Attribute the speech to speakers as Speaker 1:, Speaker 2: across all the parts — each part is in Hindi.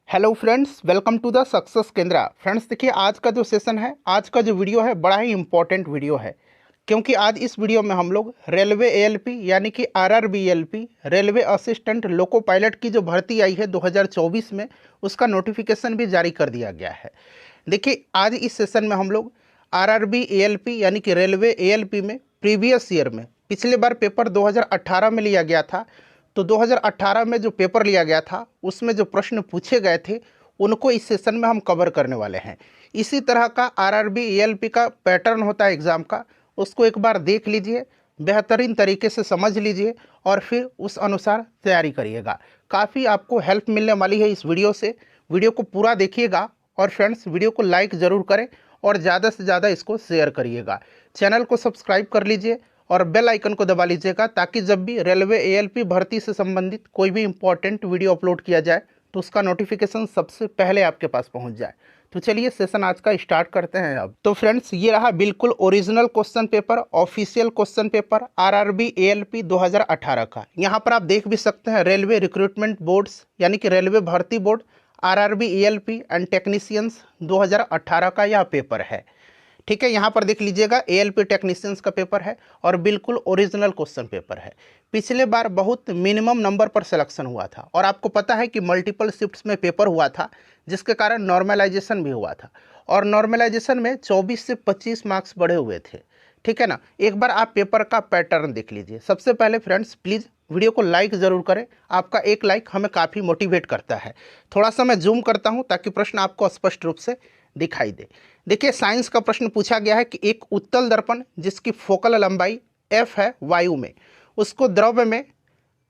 Speaker 1: Hello friends, welcome to the success Kendra. Friends देखिए, आज का जो सेशन है, आज का जो वीडियो है, बड़ा ही इंपॉर्टेंट वीडियो है। क्योंकि आज इस वीडियो में हम लोग रेलवे एएलपी यानी कि RRB ALP railway assistant loco pilot की जो भर्ती आई है 2024 में, उसका नोटिफिकेशन भी जारी कर दिया गया है। देखिए, आज इस सेशन में हम लोग आरआरबी एएलपी यानी कि रेलवे एएलपी में प्रीवियस ईयर में पिछले बार पेपर 2018 में लिया गया था, तो 2018 में जो पेपर लिया गया था उसमें जो प्रश्न पूछे गए थे उनको इस सेशन में हम कवर करने वाले हैं। इसी तरह का आरआरबी एएलपी का पैटर्न होता है एग्ज़ाम का, उसको एक बार देख लीजिए, बेहतरीन तरीके से समझ लीजिए और फिर उस अनुसार तैयारी करिएगा। काफ़ी आपको हेल्प मिलने वाली है इस वीडियो से। वीडियो को पूरा देखिएगा और फ्रेंड्स वीडियो को लाइक ज़रूर करें और ज़्यादा से ज़्यादा इसको शेयर करिएगा। चैनल को सब्सक्राइब कर लीजिए और बेल आइकन को दबा लीजिएगा, ताकि जब भी रेलवे एएलपी भर्ती से संबंधित कोई भी इंपॉर्टेंट वीडियो अपलोड किया जाए तो उसका नोटिफिकेशन सबसे पहले आपके पास पहुंच जाए। तो चलिए सेशन आज का स्टार्ट करते हैं। अब तो फ्रेंड्स, ये रहा बिल्कुल original question paper, official question paper RRB ALP 2018 का। यहाँ पर आप देख भी सकते हैं, रेलवे रिक्रूटमेंट बोर्ड्स यानी कि रेलवे भर्ती board RRB ALP and technicians 2018 का यह पेपर है। ठीक है, यहाँ पर देख लीजिएगा, एएलपी टेक्नीशियंस का पेपर है और बिल्कुल ओरिजिनल क्वेश्चन पेपर है। पिछले बार बहुत मिनिमम नंबर पर सिलेक्शन हुआ था और आपको पता है कि मल्टीपल शिफ्ट्स में पेपर हुआ था, जिसके कारण नॉर्मलाइजेशन भी हुआ था और नॉर्मलाइजेशन में 24 से 25 मार्क्स बढ़े हुए थे। ठीक है ना। एक बार आप पेपर का पैटर्न देख लीजिए। सबसे पहले फ्रेंड्स प्लीज़ वीडियो को लाइक ज़रूर करें, आपका एक लाइक हमें काफ़ी मोटिवेट करता है। थोड़ा सा मैं जूम करता हूँ ताकि प्रश्न आपको स्पष्ट रूप से दिखाई दे। देखिए, साइंस का प्रश्न पूछा गया है कि एक उत्तल दर्पण जिसकी फोकल लंबाई f है वायु में, उसको द्रव्य में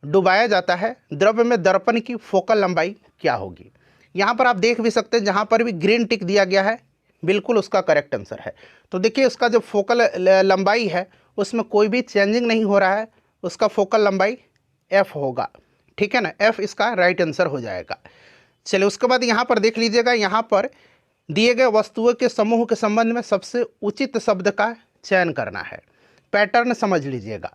Speaker 1: डुबाया जाता है, द्रव्य में दर्पण की फोकल लंबाई क्या होगी। यहाँ पर आप देख भी सकते हैं, जहाँ पर भी ग्रीन टिक दिया गया है बिल्कुल उसका करेक्ट आंसर है। तो देखिए, उसका जो फोकल लंबाई है उसमें कोई भी चेंजिंग नहीं हो रहा है, उसका फोकल लंबाई f होगा। ठीक है ना, f इसका राइट आंसर हो जाएगा। चलिए, उसके बाद यहाँ पर देख लीजिएगा, यहाँ पर दिए गए वस्तुओं के समूह के संबंध में सबसे उचित शब्द का चयन करना है। पैटर्न समझ लीजिएगा।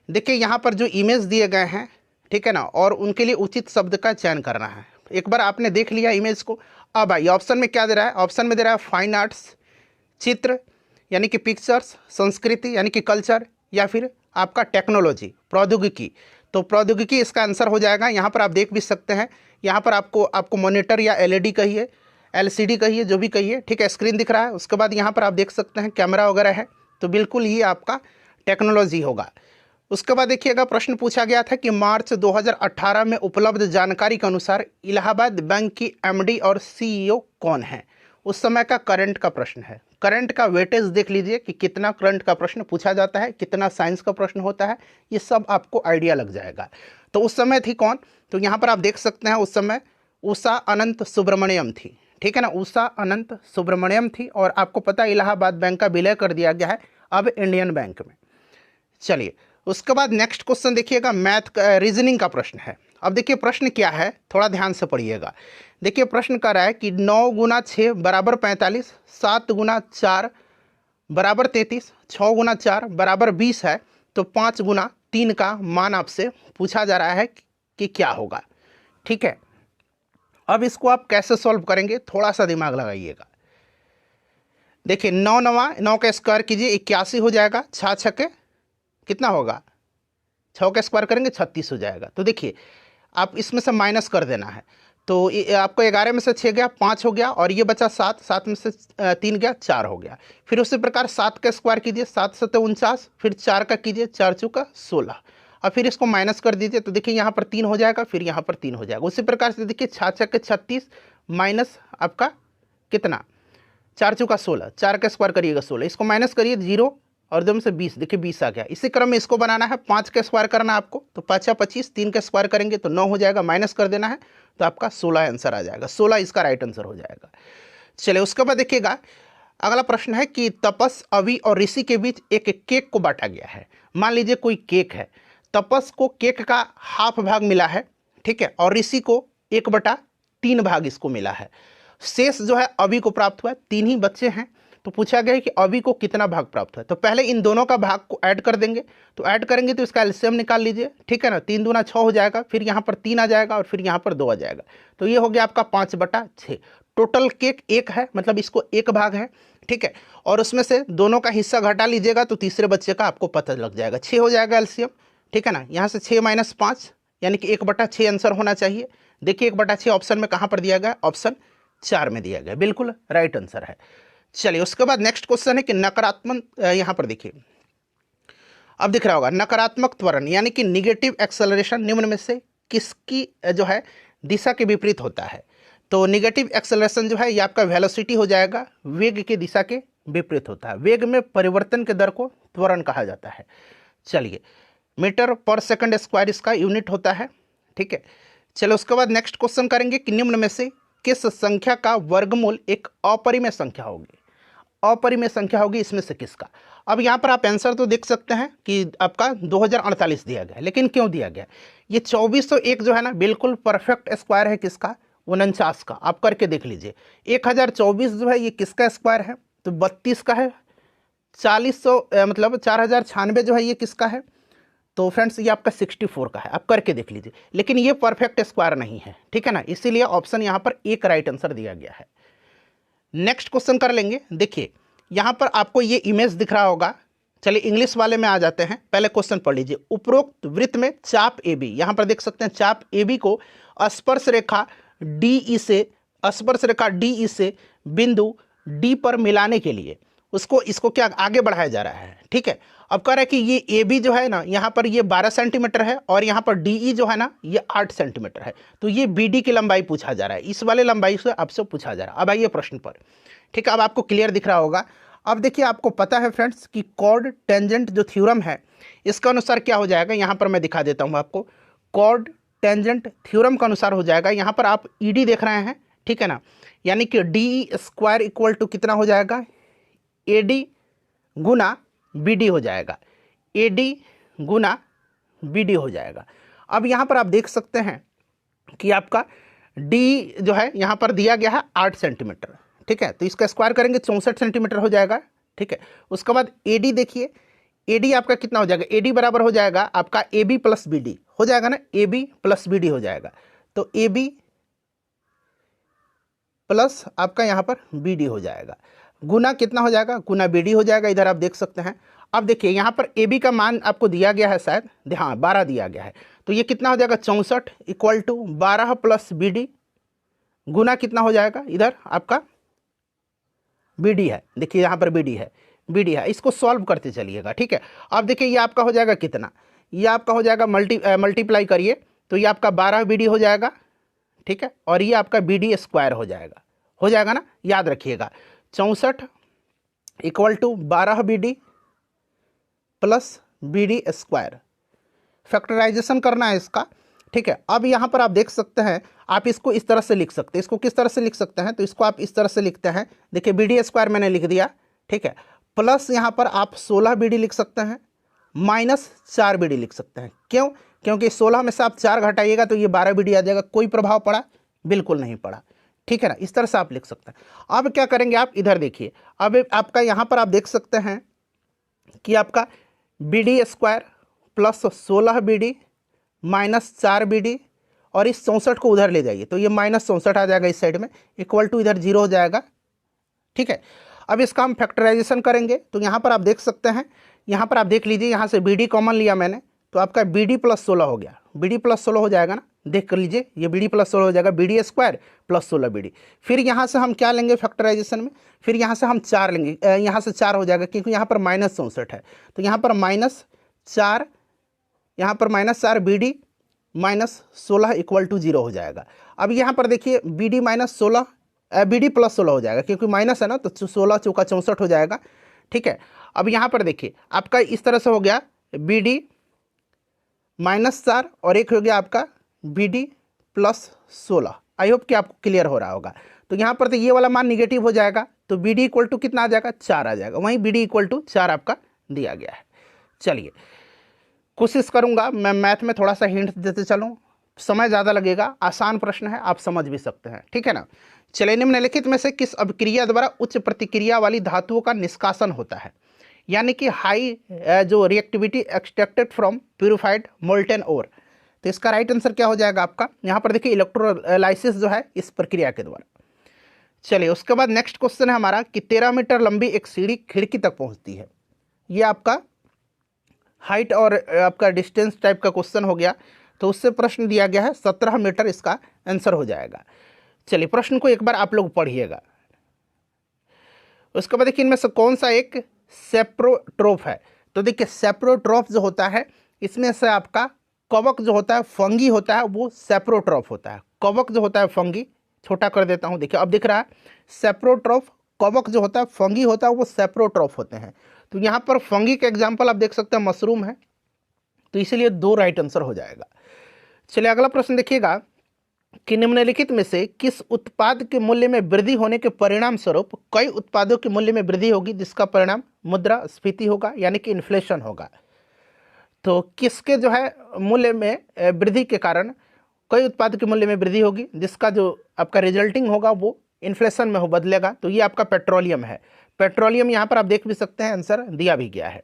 Speaker 1: देखिए, यहाँ पर जो इमेज दिए गए हैं, ठीक है ना, और उनके लिए उचित शब्द का चयन करना है। एक बार आपने देख लिया इमेज को, अब आइए ऑप्शन में क्या दे रहा है। ऑप्शन में दे रहा है फाइन आर्ट्स, चित्र यानी कि पिक्चर्स, संस्कृति यानी कि कल्चर, या फिर आपका टेक्नोलॉजी प्रौद्योगिकी। तो प्रौद्योगिकी इसका आंसर हो जाएगा। यहाँ पर आप देख भी सकते हैं, यहाँ पर आपको मॉनिटर या एलईडी कहिए, एलसीडी कहिए, जो भी कहिए, ठीक है, स्क्रीन दिख रहा है। उसके बाद यहाँ पर आप देख सकते हैं कैमरा वगैरह है, तो बिल्कुल ये आपका टेक्नोलॉजी होगा। उसके बाद देखिएगा, प्रश्न पूछा गया था कि मार्च 2018 में उपलब्ध जानकारी के अनुसार इलाहाबाद बैंक की एमडी और सीईओ कौन है। उस समय का करंट का प्रश्न है। करंट का वेटेज देख लीजिए कि कितना करंट का प्रश्न पूछा जाता है, कितना साइंस का प्रश्न होता है, ये सब आपको आइडिया लग जाएगा। तो उस समय थी कौन, तो यहाँ पर आप देख सकते हैं, उस समय उषा अनंत सुब्रमण्यम थी। ठीक है ना, उषा अनंत सुब्रमण्यम थी। और आपको पता है इलाहाबाद बैंक का विलय कर दिया गया है अब इंडियन बैंक में। चलिए, उसके बाद नेक्स्ट क्वेश्चन देखिएगा, मैथ का रीजनिंग का प्रश्न है। अब देखिए प्रश्न क्या है, थोड़ा ध्यान से पढ़िएगा। देखिए, प्रश्न कर रहा है कि 9 गुना 6 बराबर 45, 7 गुना 4 बराबर 33, 6 गुना 4 बराबर 20 है, तो 5 गुना 3 का मान आपसे पूछा जा रहा है कि क्या होगा। ठीक है, अब इसको आप कैसे सॉल्व करेंगे, थोड़ा सा दिमाग लगाइएगा। देखिए, 9 का स्क्वायर कीजिए 81 हो जाएगा, 6 छक्के कितना होगा, 6 का स्क्वायर करेंगे 36 हो जाएगा। तो देखिए, आप इसमें से माइनस कर देना है, तो आपको 11 में से 6 गया 5 हो गया, और ये बचा 7, 7 में से 3 गया 4 हो गया। फिर उसी प्रकार 7 का स्क्वायर कीजिए, 7 7 49, फिर 4 का कीजिए, 4 चौका 16, और फिर इसको माइनस कर दीजिए, तो देखिए यहाँ पर 3 हो जाएगा, फिर यहाँ पर 3 हो जाएगा। उसी प्रकार से देखिए 6 छक्के 36 माइनस आपका कितना, 4 चौका 16, 4 का स्क्वायर करिएगा 16, इसको माइनस करिए 0 और 2 में से 20, देखिए 20 आ गया। इसी क्रम में इसको बनाना है, 5 का स्क्वायर करना है आपको, तो 5 या 25, 3 का स्क्वायर करेंगे तो 9 हो जाएगा, माइनस कर देना है तो आपका 16 आंसर आ जाएगा। 16 इसका राइट आंसर हो जाएगा। चलिए, उसके बाद देखिएगा, अगला प्रश्न है कि तपस, अवि और ऋषि के बीच एक केक को बांटा गया है। मान लीजिए कोई केक है, तपस को केक का हाफ भाग मिला है, ठीक है, और ऋषि को 1/3 भाग इसको मिला है। शेष जो है अवि को प्राप्त हुआ है, 3 ही बच्चे हैं। तो पूछा गया है कि अभी को कितना भाग प्राप्त है। तो पहले इन दोनों का भाग को ऐड कर देंगे, तो ऐड करेंगे तो इसका एलसीएम निकाल लीजिए, ठीक है ना। 3 दूना 6 हो जाएगा, फिर यहाँ पर 3 आ जाएगा और फिर यहाँ पर 2 आ जाएगा, तो ये हो गया आपका 5/6। टोटल केक 1 है, मतलब इसको 1 भाग है, ठीक है। और उसमें से दोनों का हिस्सा घटा लीजिएगा तो तीसरे बच्चे का आपको पता लग जाएगा। 6 हो जाएगा एलसीएम, ठीक है ना। यहाँ से 6 - 5 यानी कि 1/6 आंसर होना चाहिए। देखिए 1/6 ऑप्शन में कहाँ पर दिया गया, ऑप्शन 4 में दिया गया, बिल्कुल राइट आंसर है। चलिए उसके बाद नेक्स्ट क्वेश्चन है कि नकारात्मक, यहाँ पर देखिए अब दिख रहा होगा, नकारात्मक त्वरण यानी कि निगेटिव एक्सेलरेशन निम्न में से किसकी जो है दिशा के विपरीत होता है। तो निगेटिव एक्सेलरेशन जो है ये आपका वेलोसिटी हो जाएगा, वेग की दिशा के विपरीत होता है। वेग में परिवर्तन के दर को त्वरण कहा जाता है। चलिए मीटर पर सेकंड स्क्वायर इसका यूनिट होता है, ठीक है। चलो उसके बाद नेक्स्ट क्वेश्चन करेंगे कि निम्न में से किस संख्या का वर्गमूल एक अपरिमेय संख्या होगी। अपरिमेय संख्या होगी इसमें से किसका। अब यहाँ पर आप आंसर तो देख सकते हैं कि आपका 2048 दिया गया है, लेकिन क्यों दिया गया, ये 2401 जो है ना बिल्कुल परफेक्ट स्क्वायर है किसका, 49 का। आप करके देख लीजिए। 1024 जो है ये किसका स्क्वायर है, तो 32 का है। 4000 मतलब 4096 जो है ये किसका है, तो फ्रेंड्स ये आपका 64 का है। आप करके देख लीजिए, लेकिन ये परफेक्ट स्क्वायर नहीं है, ठीक है ना, इसीलिए ऑप्शन यहाँ पर एक राइट आंसर दिया गया है। नेक्स्ट क्वेश्चन कर लेंगे। देखिए यहाँ पर आपको ये इमेज दिख रहा होगा। चलिए इंग्लिश वाले में आ जाते हैं, पहले क्वेश्चन पढ़ लीजिए। उपरोक्त वृत्त में चाप ए बी, यहाँ पर देख सकते हैं चाप ए बी को स्पर्श रेखा डी ई से बिंदु डी पर मिलाने के लिए इसको क्या आगे बढ़ाया जा रहा है, ठीक है। अब कह रहा है कि ये ए बी जो है ना यहाँ पर ये 12 सेंटीमीटर है और यहाँ पर डी ई जो है ना ये 8 सेंटीमीटर है। तो ये बी डी की लंबाई पूछा जा रहा है, इस वाले लंबाई से आपसे पूछा जा रहा है। अब आइए प्रश्न पर, ठीक है। अब आपको क्लियर दिख रहा होगा। अब देखिए आपको पता है फ्रेंड्स कि कॉर्ड टेंजेंट जो थ्योरम है इसके अनुसार क्या हो जाएगा, यहाँ पर मैं दिखा देता हूँ आपको। कॉर्ड टेंजेंट थ्योरम के अनुसार हो जाएगा, यहाँ पर आप ई डी देख रहे हैं, ठीक है ना, यानी कि डी स्क्वायर इक्वल टू कितना हो जाएगा, ए डी गुना बी डी हो जाएगा, ए डी गुना बी डी हो जाएगा। अब यहाँ पर आप देख सकते हैं कि आपका डी जो है यहाँ पर दिया गया है 8 सेंटीमीटर, ठीक है। तो इसका स्क्वायर करेंगे 64 सेंटीमीटर हो जाएगा, ठीक है। उसके बाद ए डी देखिए, ए डी आपका कितना हो जाएगा, ए डी बराबर हो जाएगा आपका A B plus B D हो जाएगा ना, A B plus B D हो जाएगा। तो ए बी प्लस आपका यहाँ पर बी डी हो जाएगा, गुना कितना हो जाएगा, गुना बी डी हो जाएगा। इधर आप देख सकते हैं। अब देखिए यहाँ पर ए बी का मान आपको दिया गया है शायद, हाँ 12 दिया गया है। तो ये कितना हो जाएगा 64 equal to 12 plus B D गुना कितना हो जाएगा, इधर आपका बी डी है, देखिए यहाँ पर बी डी है। इसको सॉल्व करते चलिएगा, ठीक है। अब देखिए ये आपका हो जाएगा कितना, ये आपका हो जाएगा मल्टीप्लाई करिए तो ये आपका 12 बी डी हो जाएगा, ठीक है। और ये आपका बी डी स्क्वायर हो जाएगा ना, याद रखिएगा। 64 equal to 12 B D plus B D square, factorisation करना है इसका, ठीक है। अब यहाँ पर आप देख सकते हैं, आप इसको इस तरह से लिख सकते हैं। इसको किस तरह से लिख सकते हैं, तो इसको आप इस तरह से लिखते हैं, देखिए बी डी स्क्वायर मैंने लिख दिया, ठीक है। प्लस यहाँ पर आप 16 बी डी लिख सकते हैं, माइनस 4 बी डी लिख सकते हैं। क्यों, क्योंकि 16 में से आप 4 घटाइएगा तो ये 12 बी डी आ जाएगा। कोई प्रभाव पड़ा, बिल्कुल नहीं पड़ा, ठीक है ना। इस तरह से आप लिख सकते हैं। अब क्या करेंगे आप, इधर देखिए, अब आपका यहाँ पर आप देख सकते हैं कि आपका B D square plus 16 B D minus 4 B D और इस 64 को उधर ले जाइए तो ये माइनस 64 आ जाएगा इस साइड में, इक्वल टू इधर 0 हो जाएगा, ठीक है। अब इसका हम फैक्टराइजेशन करेंगे तो यहाँ पर आप देख सकते हैं, यहाँ पर आप देख लीजिए, यहाँ से बी डी कॉमन लिया मैंने तो आपका बी डी प्लस 16 हो गया, बी डी प्लस 16 हो जाएगा ना, देख कर लीजिए ये बी डी प्लस 16 हो जाएगा, B D square plus 16 B D. फिर यहाँ से हम क्या लेंगे फैक्टराइजेशन में, फिर यहाँ से हम 4 लेंगे, यहाँ से 4 हो जाएगा क्योंकि यहाँ पर माइनस 64 है। तो यहाँ पर -4, यहाँ पर -4 B D minus 16 equal to 0 हो जाएगा। अब यहाँ पर देखिए B D minus 16 B D plus 16 हो जाएगा क्योंकि माइनस है ना, तो 16 चौका 64 हो जाएगा, ठीक है। अब यहाँ पर देखिए आपका इस तरह से हो गया बी डी -4 और एक हो गया आपका B D plus 16। I hope कि आपको क्लियर हो रहा होगा। तो यहाँ पर तो ये वाला मान निगेटिव हो जाएगा तो बी डी इक्वल टू कितना आ जाएगा, 4 आ जाएगा। वहीं बी डी इक्वल टू 4 आपका दिया गया है। चलिए कोशिश करूँगा मैं मैथ में थोड़ा सा हिंट देते चलूँ समय ज़्यादा लगेगा, आसान प्रश्न है, आप समझ भी सकते हैं, ठीक है ना। चलिए, निम्नलिखित में से किस अभिक्रिया द्वारा उच्च प्रतिक्रिया वाली धातुओं का निष्कासन होता है, यानी कि हाई जो reactivity extracted from purified molten ore. तो इसका राइट आंसर क्या हो जाएगा आपका, यहाँ पर देखिए इलेक्ट्रोलाइसिस जो है इस प्रक्रिया के द्वारा। चलिए, उसके बाद नेक्स्ट क्वेश्चन है हमारा कि 13 मीटर लंबी एक सीढ़ी खिड़की तक पहुँचती है। ये आपका हाइट और आपका डिस्टेंस टाइप का क्वेश्चन हो गया, तो उससे प्रश्न दिया गया है 17 मीटर इसका आंसर हो जाएगा। चलिए, प्रश्न को एक बार आप लोग पढ़िएगा। उसके बाद देखिए, इनमें से कौन सा एक सेप्रोट्रोफ है। तो देखिए, सेप्रोट्रोफ जो होता है इसमें से आपका कवक जो होता है, फंगी होता है, वो सेप्रोट्रोफ होता है। कवक जो होता है फंगी, छोटा कर देता हूँ, देखिए अब दिख रहा है, सेप्रोट्रोफ कवक जो होता है फंगी होता है वो सेप्रोट्रोफ होते हैं। तो यहाँ पर फंगी का एग्जाम्पल आप देख सकते हैं मशरूम है, तो इसीलिए 2 राइट आंसर हो जाएगा। चलिए, अगला प्रश्न देखिएगा कि निम्नलिखित में से किस उत्पाद के मूल्य में वृद्धि होने के परिणाम स्वरूप कई उत्पादों के मूल्य में वृद्धि होगी, जिसका परिणाम मुद्रास्फीति होगा, यानी कि इन्फ्लेशन होगा। तो किसके जो है मूल्य में वृद्धि के कारण कई उत्पाद के मूल्य में वृद्धि होगी, जिसका जो आपका रिजल्टिंग होगा वो इन्फ्लेशन में हो बदलेगा। तो ये आपका पेट्रोलियम है। पेट्रोलियम यहाँ पर आप देख भी सकते हैं, आंसर दिया भी गया है।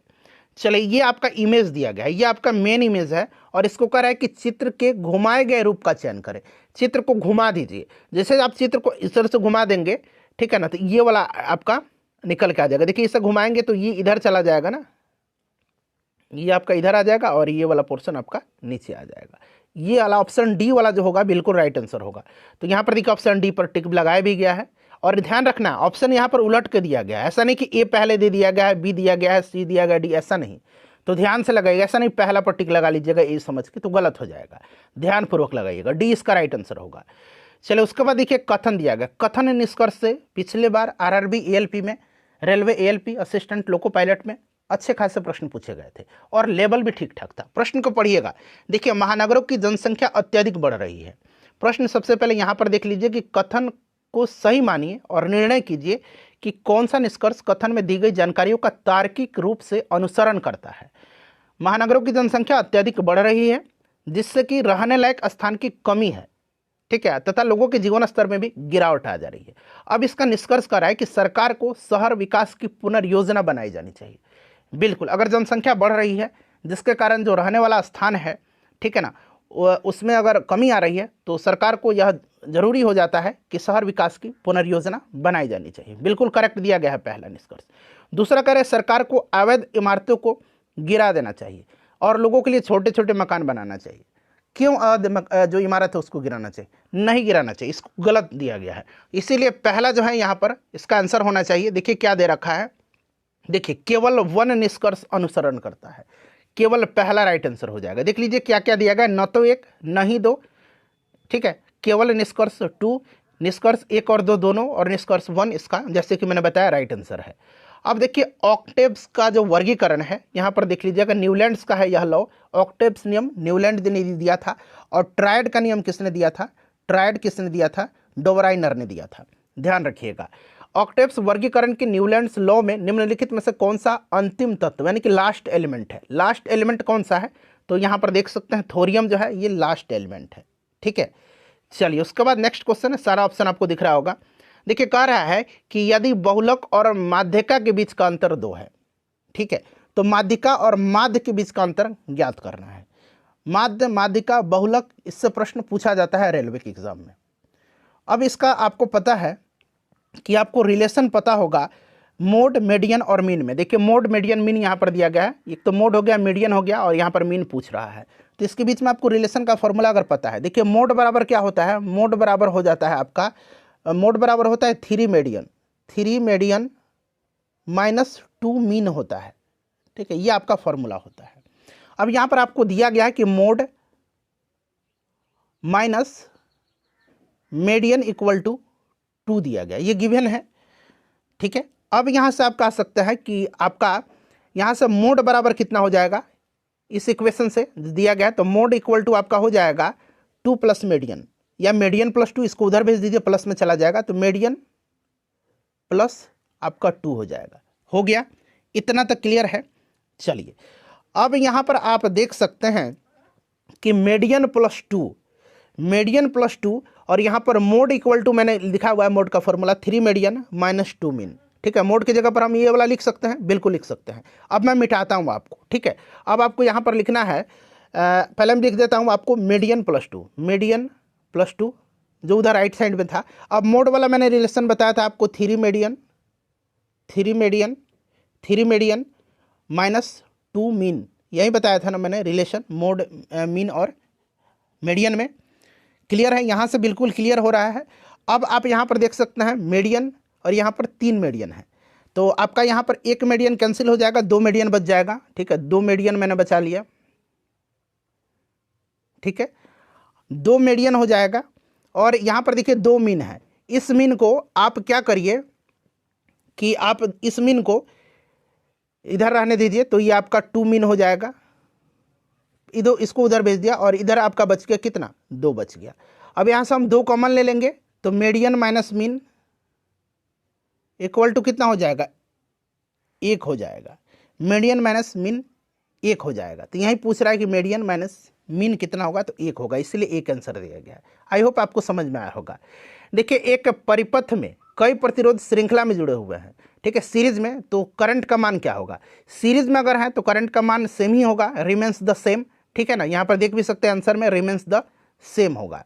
Speaker 1: चलिए, ये आपका इमेज दिया गया है, ये आपका मेन इमेज है, और इसको कह रहा है कि चित्र के घुमाए गए रूप का चयन करें। चित्र को घुमा दीजिए, जैसे आप चित्र को इस तरह से घुमा देंगे, ठीक है ना, तो ये वाला आपका निकल के आ जाएगा। देखिए, इसे घुमाएंगे तो ये इधर चला जाएगा ना, ये आपका इधर आ जाएगा और ये वाला पोर्शन आपका नीचे आ जाएगा। ये वाला ऑप्शन डी वाला जो होगा बिल्कुल राइट आंसर होगा। तो यहाँ पर देखिए ऑप्शन डी पर टिक लगाया भी गया है। और ध्यान रखना, ऑप्शन यहाँ पर उलट के दिया गया है, ऐसा नहीं कि ए पहले दे दिया गया है, बी दिया गया है, सी दिया गया, डी, ऐसा नहीं। तो ध्यान से लगाइएगा, ऐसा नहीं पहला पर टिक लगा लीजिएगा ए समझ के, तो गलत हो जाएगा। ध्यानपूर्वक लगाइएगा, डी इसका राइट आंसर होगा। चलिए, उसके बाद देखिए कथन दिया गया। कथन निष्कर्ष से पिछले बार आरआरबी एएलपी में, railway ALP assistant loco pilot में अच्छे खासे प्रश्न पूछे गए थे और लेवल भी ठीक ठाक था। प्रश्न को पढ़िएगा। देखिए, महानगरों की जनसंख्या अत्यधिक बढ़ रही है। प्रश्न सबसे पहले यहाँ पर देख लीजिए कि कथन को सही मानिए और निर्णय कीजिए कि कौन सा निष्कर्ष कथन में दी गई जानकारियों का तार्किक रूप से अनुसरण करता है। महानगरों की जनसंख्या अत्यधिक बढ़ रही है, जिससे कि रहने लायक स्थान की कमी है, ठीक है, तथा लोगों के जीवन स्तर में भी गिरावट आ जा रही है। अब इसका निष्कर्ष कर रहा है कि सरकार को शहर विकास की पुनर्योजना बनाई जानी चाहिए। बिल्कुल, अगर जनसंख्या बढ़ रही है जिसके कारण जो रहने वाला स्थान है, ठीक है ना, उसमें अगर कमी आ रही है, तो सरकार को यह जरूरी हो जाता है कि शहर विकास की पुनर्योजना बनाई जानी चाहिए। बिल्कुल करेक्ट दिया गया है पहला निष्कर्ष। दूसरा कह रहे सरकार को अवैध इमारतों को गिरा देना चाहिए और लोगों के लिए छोटे छोटे मकान बनाना चाहिए। क्यों जो इमारत है उसको गिराना चाहिए? नहीं गिराना चाहिए, इसको गलत दिया गया है। इसीलिए पहला जो है यहाँ पर इसका आंसर होना चाहिए। देखिए क्या दे रखा है, देखिए केवल वन निष्कर्ष अनुसरण करता है, केवल पहला राइट आंसर हो जाएगा। देख लीजिए क्या क्या दिया गया, न तो एक न ही दो, ठीक है, केवल निष्कर्ष 2, निष्कर्ष 1 और 2 दोनों, और निष्कर्ष 1 इसका जैसे कि मैंने बताया राइट आंसर है। अब देखिए ऑक्टेव्स का जो वर्गीकरण है यहाँ पर देख लीजिएगा, न्यूलैंड्स का है यह लॉ। ऑक्टेव्स नियम न्यूलैंड ने दिया था, और ट्रायड का नियम किसने दिया था? ट्रायड किसने दिया था? डोबराइनर ने दिया था। ध्यान रखिएगा, ऑक्टेव्स वर्गीकरण के न्यूलैंड्स लॉ में निम्नलिखित में से कौन सा अंतिम तत्व यानी कि लास्ट एलिमेंट है? लास्ट एलिमेंट कौन सा है? तो यहाँ पर देख सकते हैं थोरियम जो है ये लास्ट एलिमेंट है, ठीक है। चलिए उसके बाद नेक्स्ट क्वेश्चन है, सारा ऑप्शन आपको दिख रहा होगा। देखिए कह रहा है कि यदि बहुलक और माध्यिका के बीच का अंतर 2 है, ठीक है, तो माध्यिका और माध्य के बीच का अंतर ज्ञात करना है। माध्य, माध्यिका, बहुलक, इससे प्रश्न पूछा जाता है रेलवे के एग्जाम में। अब इसका आपको पता है कि आपको रिलेशन पता होगा मोड, मीडियन और मीन में। देखिए मोड, मीडियन, मीन यहाँ पर दिया गया है, एक तो मोड हो गया, मीडियन हो गया, और यहाँ पर मीन पूछ रहा है। तो इसके बीच में आपको रिलेशन का फॉर्मूला अगर पता है, देखिए मोड बराबर क्या होता है? मोड बराबर हो जाता है आपका, मोड बराबर होता है 3 मीडियन, 3 मीडियन माइनस 2 मीन होता है, ठीक है, ये आपका फॉर्मूला होता है। अब यहाँ पर आपको दिया गया है कि mode minus median equal to 2 दिया गया, ये गिवन है, ठीक है। अब यहाँ से आप कह सकते हैं कि आपका यहाँ से मोड बराबर कितना हो जाएगा, इस इक्वेशन से दिया गया, तो मोड इक्वल टू आपका हो जाएगा 2 प्लस मीडियन, या मीडियन प्लस 2, इसको उधर भेज दीजिए, प्लस में चला जाएगा, तो मीडियन प्लस आपका 2 हो जाएगा। हो गया, इतना तक क्लियर है। चलिए अब यहाँ पर आप देख सकते हैं कि मीडियन प्लस 2, मीडियन प्लस 2, और यहाँ पर मोड इक्वल टू मैंने लिखा हुआ है मोड का फॉर्मूला 3 मीडियन माइनस 2 मीन। ठीक है, मोड की जगह पर हम ये वाला लिख सकते हैं, बिल्कुल लिख सकते हैं। अब मैं मिटाता हूँ आपको। ठीक है, अब आपको यहाँ पर लिखना है, पहले मैं लिख देता हूँ आपको मीडियन प्लस टू जो उधर राइट साइड में था। अब मोड वाला मैंने रिलेशन बताया था आपको, 3 मीडियन माइनस 2 मीन, यही बताया था ना मैंने रिलेशन मोड मीन और मीडियन में। क्लियर है, यहाँ से बिल्कुल क्लियर हो रहा है। अब आप यहाँ पर देख सकते हैं मीडियन और यहाँ पर 3 मीडियन है, तो आपका यहाँ पर 1 मीडियन कैंसिल हो जाएगा, 2 मीडियन बच जाएगा। ठीक है, 2 मीडियन मैंने बचा लिया। ठीक है, 2 मीडियन हो जाएगा, और यहाँ पर देखिए 2 मीन है। इस मीन को आप क्या करिए कि आप इस मीन को इधर रहने दीजिए, तो ये आपका 2 मीन हो जाएगा। इधर इसको उधर भेज दिया, और इधर आपका बच गया कितना, 2 बच गया। अब यहाँ से हम 2 कॉमन ले लेंगे, तो median minus mean equal to कितना हो जाएगा, 1 हो जाएगा। मीडियन माइनस मीन 1 हो जाएगा। तो यही पूछ रहा है कि मीडियन माइनस मीन कितना होगा, तो 1 होगा, इसलिए 1 आंसर दिया गया है। आई होप आपको समझ में आया होगा। देखिए, एक परिपथ में कई प्रतिरोध श्रृंखला में जुड़े हुए हैं। ठीक है, सीरीज में तो करंट का मान क्या होगा, सीरीज में अगर है तो करंट का मान सेम ही होगा, रिमेंस द सेम। ठीक है ना, यहाँ पर देख भी सकते हैं आंसर में रिमेंस द सेम होगा।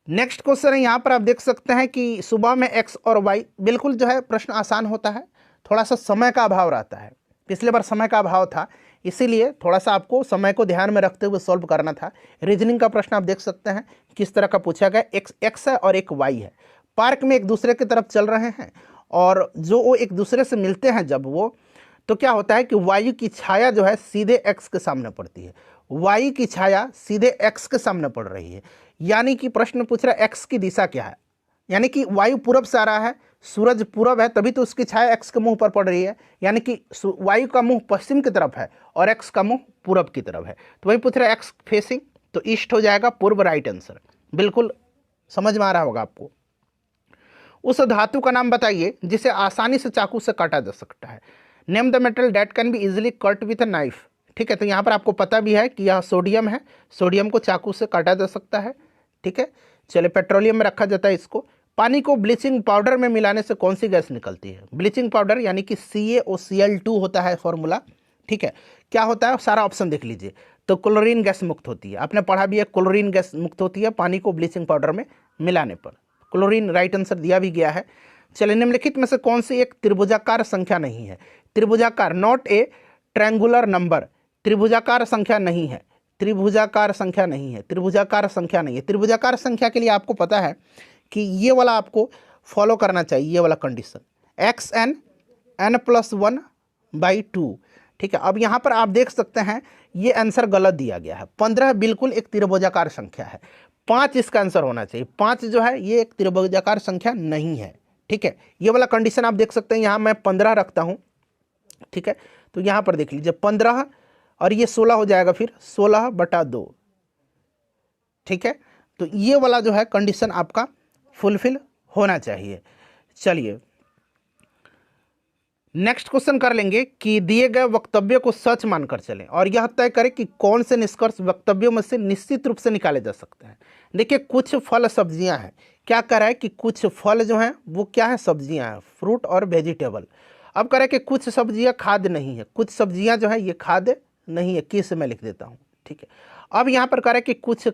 Speaker 1: नेक्स्ट क्वेश्चन है, यहाँ पर आप देख सकते हैं कि सुबह में एक्स और वाई, बिल्कुल जो है प्रश्न आसान होता है, थोड़ा सा समय का अभाव रहता है। पिछले बार समय का अभाव था, इसीलिए थोड़ा सा आपको समय को ध्यान में रखते हुए सॉल्व करना था। रीजनिंग का प्रश्न आप देख सकते हैं किस तरह का पूछा गया। एक्स है और एक वाई है, पार्क में एक दूसरे की तरफ चल रहे हैं, और जो वो एक दूसरे से मिलते हैं जब वो, तो क्या होता है कि वायु की छाया जो है सीधे एक्स के सामने पड़ती है। वायु की छाया सीधे एक्स के सामने पड़ रही है, यानी कि प्रश्न पूछ रहा है एक्स की दिशा क्या है, यानी कि वायु पूरब से आ रहा है, सूरज पूरब है, तभी तो उसकी छाया एक्स के मुंह पर पड़ रही है, यानी कि वायु का मुंह पश्चिम की तरफ है और एक्स का मुंह पूरब की तरफ है। तो वही पूछ रहा है एक्स फेसिंग, तो ईस्ट हो जाएगा, पूर्व राइट आंसर। बिल्कुल समझ में आ रहा होगा आपको। उस धातु का नाम बताइए जिसे आसानी से चाकू से काटा जा सकता है। Name the metal date can be easily cut with a knife. ठीक है, तो यहाँ पर आपको पता भी है कि यह सोडियम है, सोडियम को चाकू से काटा जा सकता है। ठीक है, चलिए, पेट्रोलियम में रखा जाता है इसको। पानी को ब्लीचिंग पाउडर में मिलाने से कौन सी गैस निकलती है, ब्लीचिंग पाउडर यानी कि CaOCl2 होता है फॉर्मूला। ठीक है, क्या होता है, सारा ऑप्शन देख लीजिए। तो क्लोरीन गैस मुक्त होती है, आपने पढ़ा भी है, क्लोरीन गैस मुक्त होती है पानी को ब्लीचिंग पाउडर में मिलाने पर, क्लोरीन राइट आंसर दिया भी गया है। चलिए, निम्नलिखित में से कौन सी एक त्रिभुजाकार संख्या नहीं है, त्रिभुजाकार, नॉट ए ट्रायंगुलर नंबर, त्रिभुजाकार संख्या नहीं है, त्रिभुजाकार संख्या नहीं है, त्रिभुजाकार संख्या नहीं है। त्रिभुजाकार संख्या के लिए आपको पता है कि ये वाला आपको फॉलो करना चाहिए, ये वाला कंडीशन, xn n+1/2। ठीक है, अब यहाँ पर आप देख सकते हैं ये आंसर गलत दिया गया है। 15 बिल्कुल एक त्रिभुजाकार संख्या है, 5 इसका आंसर होना चाहिए। 5 जो है ये एक त्रिभुजाकार संख्या नहीं है। ठीक है, ये वाला कंडीशन आप देख सकते हैं, यहाँ मैं 15 रखता हूँ। ठीक है, तो यहाँ पर देख लीजिए 15 और ये 16 हो जाएगा, फिर 16/2। ठीक है, तो ये वाला जो है कंडीशन आपका फुलफिल होना चाहिए। चलिए, नेक्स्ट क्वेश्चन कर लेंगे कि दिए गए वक्तव्य को सच मानकर चलें और यह तय करें कि कौन से निष्कर्ष वक्तव्यों में से निश्चित रूप से निकाले जा सकते हैं। देखिए, कुछ फल सब्जियां हैं, क्या कह रहा है कि कुछ फल जो हैं वो क्या है, सब्जियां हैं, फ्रूट और वेजिटेबल। अब कह रहा है कि कुछ सब्जियां खाद्य नहीं है, कुछ सब्जियां जो है ये खाद्य नहीं है, किस मैं लिख देता हूँ। ठीक है, अब यहाँ पर कह रहा है कि कुछ